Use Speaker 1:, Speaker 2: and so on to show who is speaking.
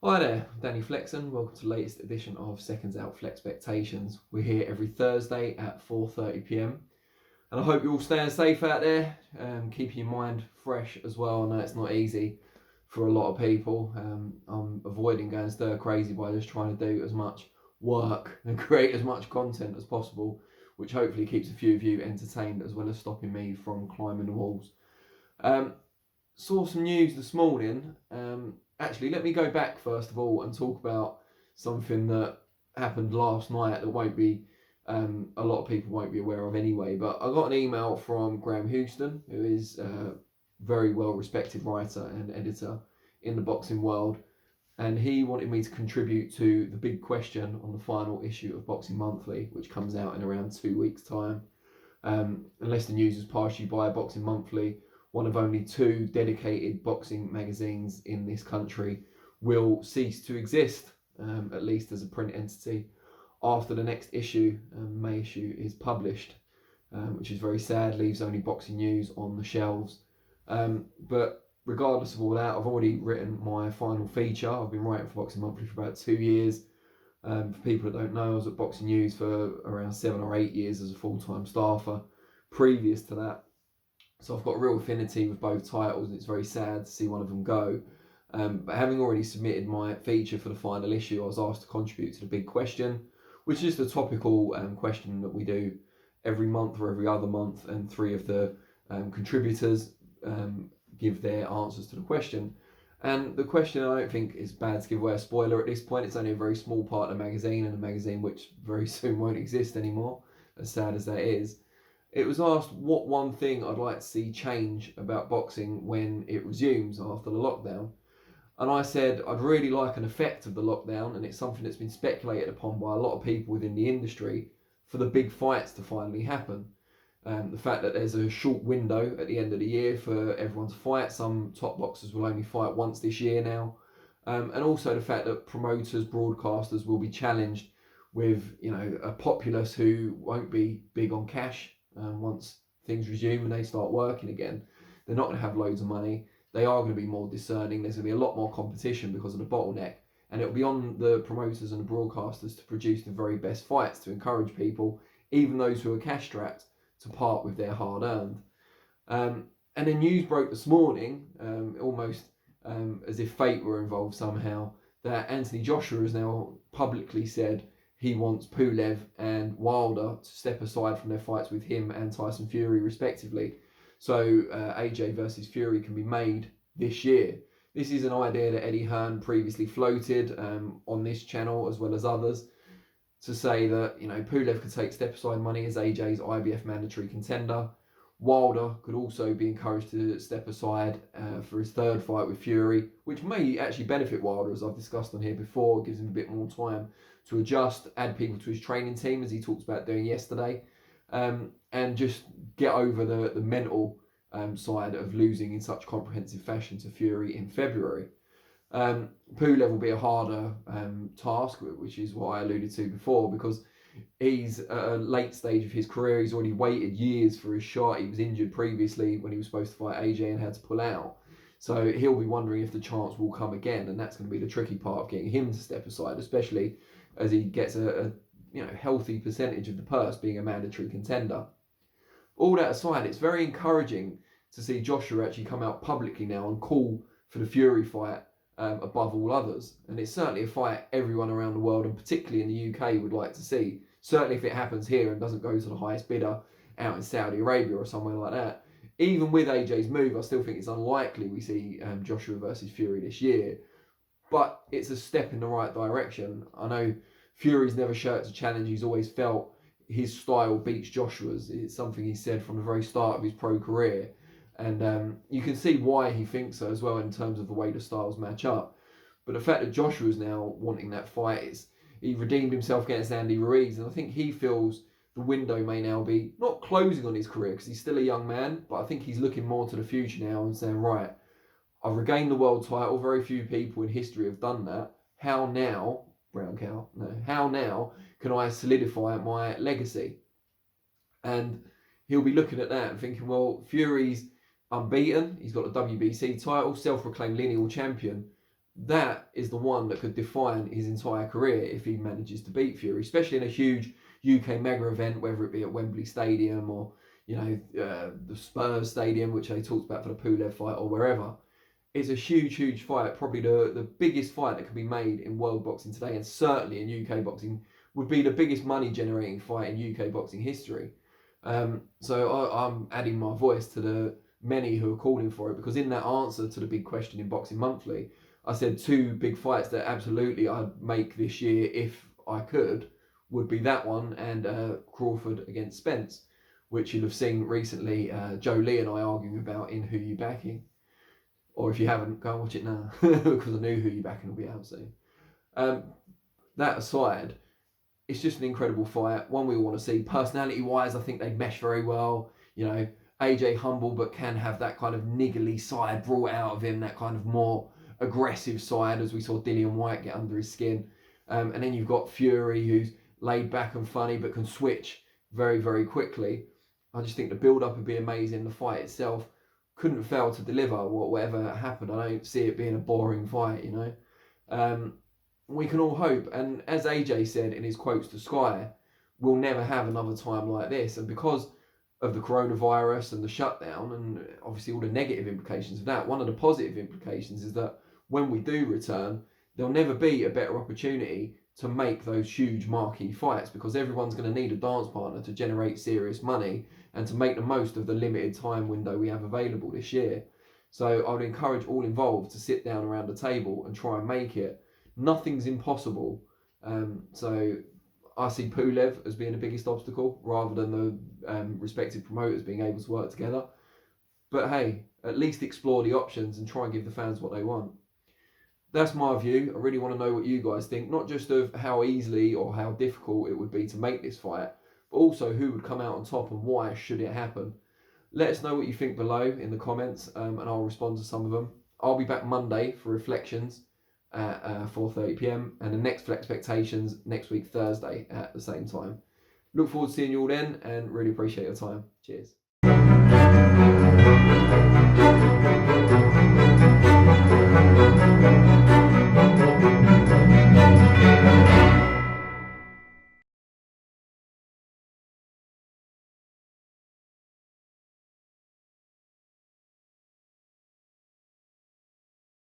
Speaker 1: Hi there, Danny Flexen. Welcome to the latest edition of SecondsOut FLEXpectations. We're here every Thursday at 4:30 p.m. and I hope you're all staying safe out there, keeping your mind fresh as well. I know it's not easy for a lot of people. I'm avoiding going stir crazy by just trying to do as much work and create as much content as possible, which hopefully keeps a few of you entertained as well as stopping me from climbing the walls. Saw some news this morning. Actually, let me go back first of all and talk about something that happened last night that won't be a lot of people won't be aware of anyway. But I got an email from Graham Houston, who is a very well respected writer and editor in the boxing world, and he wanted me to contribute to the big question on the final issue of Boxing Monthly, which comes out in around 2 weeks' time. Unless the news has passed you by, Boxing Monthly, one of only two dedicated boxing magazines in this country, will cease to exist, at least as a print entity, after the next issue, May issue, is published, which is very sad, leaves only boxing news on the shelves. But regardless of all that, I've already written my final feature. I've been writing for Boxing Monthly for about 2 years. For people that don't know, I was at Boxing News for around 7 or 8 years as a full-time staffer previous to that. So I've got a real affinity with both titles, and it's very sad to see one of them go. But having already submitted my feature for the final issue, I was asked to contribute to the big question, which is the topical question that we do every month or every other month, and three of the contributors give their answers to the question. And the question, I don't think it's bad to give away a spoiler at this point. It's only a very small part of the magazine, and a magazine which very soon won't exist anymore, as sad as that is. It was asked what one thing I'd like to see change about boxing when it resumes after the lockdown. And I said I'd really like an effect of the lockdown, and it's something that's been speculated upon by a lot of people within the industry, for the big fights to finally happen. The fact that there's a short window at the end of the year for everyone to fight. Some top boxers will only fight once this year now. And also the fact that promoters, broadcasters will be challenged with, a populace who won't be big on cash. Once things resume and they start working again, they're not going to have loads of money. They are going to be more discerning. There's going to be a lot more competition because of the bottleneck, and it'll be on the promoters and the broadcasters to produce the very best fights to encourage people, even those who are cash strapped, to part with their hard earned. And the news broke this morning, almost as if fate were involved somehow, that Anthony Joshua has now publicly said he wants Pulev and Wilder to step aside from their fights with him and Tyson Fury respectively. So AJ versus Fury can be made this year. This is an idea that Eddie Hearn previously floated on this channel as well as others, to say that Pulev could take step aside money as AJ's IBF mandatory contender. Wilder could also be encouraged to step aside for his third fight with Fury, which may actually benefit Wilder, as I've discussed on here before. It gives him a bit more time to adjust, add people to his training team, as he talked about doing yesterday, and just get over the mental side of losing in such comprehensive fashion to Fury in February. Pulev will be a harder task, which is what I alluded to before, because he's at a late stage of his career. He's already waited years for his shot. He was injured previously when he was supposed to fight AJ and had to pull out. So he'll be wondering if the chance will come again, and that's going to be the tricky part of getting him to step aside, especially as he gets a healthy percentage of the purse being a mandatory contender. All that aside, it's very encouraging to see Joshua actually come out publicly now and call for the Fury fight above all others. And it's certainly a fight everyone around the world, and particularly in the UK, would like to see. Certainly if it happens here and doesn't go to the highest bidder out in Saudi Arabia or somewhere like that. Even with AJ's move, I still think it's unlikely we see Joshua versus Fury this year. But it's a step in the right direction. I know Fury's never shirked a challenge. He's always felt his style beats Joshua's. It's something he said from the very start of his pro career. And you can see why he thinks so as well, in terms of the way the styles match up. But the fact that Joshua's now wanting that fight, he redeemed himself against Andy Ruiz, and I think he feels the window may now be not closing on his career, because he's still a young man, but I think he's looking more to the future now and saying, right, I've regained the world title. Very few people in history have done that. How now, brown cow, no, how now can I solidify my legacy? And he'll be looking at that and thinking, well, Fury's unbeaten. He's got a WBC title, self-proclaimed lineal champion. that is the one that could define his entire career if he manages to beat Fury, especially in a huge UK mega event, whether it be at Wembley Stadium or, you know, the Spurs Stadium, which they talked about for the Pulev fight, or wherever. It's a huge fight, probably the biggest fight that can be made in world boxing today, and certainly in UK boxing, would be the biggest money generating fight in UK boxing history. So I'm adding my voice to the many who are calling for it, because in that answer to the big question in Boxing Monthly, I said 2 big fights that absolutely I'd make this year if I could, would be that one and Crawford against Spence, which you'll have seen recently Joe Lee and I arguing about in Who You Backing. Or if you haven't, go and watch it now, because I knew Who You Backing will be out soon. That aside, it's just an incredible fight, one we all want to see. Personality-wise, I think they mesh very well. You know, AJ humble, but can have that kind of niggly side brought out of him, that kind of more aggressive side, as we saw Dillian Whyte get under his skin. And then you've got Fury, who's laid back and funny, but can switch very quickly. I just think the build-up would be amazing. The fight itself couldn't fail to deliver whatever happened. I don't see it being a boring fight, you know. We can all hope, and as AJ said in his quotes to Sky, we'll never have another time like this. And because of the coronavirus and the shutdown, and obviously all the negative implications of that, one of the positive implications is that when we do return, there'll never be a better opportunity to make those huge marquee fights, because everyone's going to need a dance partner to generate serious money and to make the most of the limited time window we have available this year. So I would encourage all involved to sit down around the table and try and make it. Nothing's impossible. So I see Pulev as being the biggest obstacle, rather than the respective promoters being able to work together. But hey, at least explore the options and try and give the fans what they want. That's my view. I really want to know what you guys think, not just of how easily or how difficult it would be to make this fight, but also who would come out on top and why should it happen. Let us know what you think below in the comments, and I'll respond to some of them. I'll be back Monday for reflections at 4:30 p.m. and the next FLEXpectations next week Thursday at the same time. Look forward to seeing you all then, and really appreciate your time. Cheers.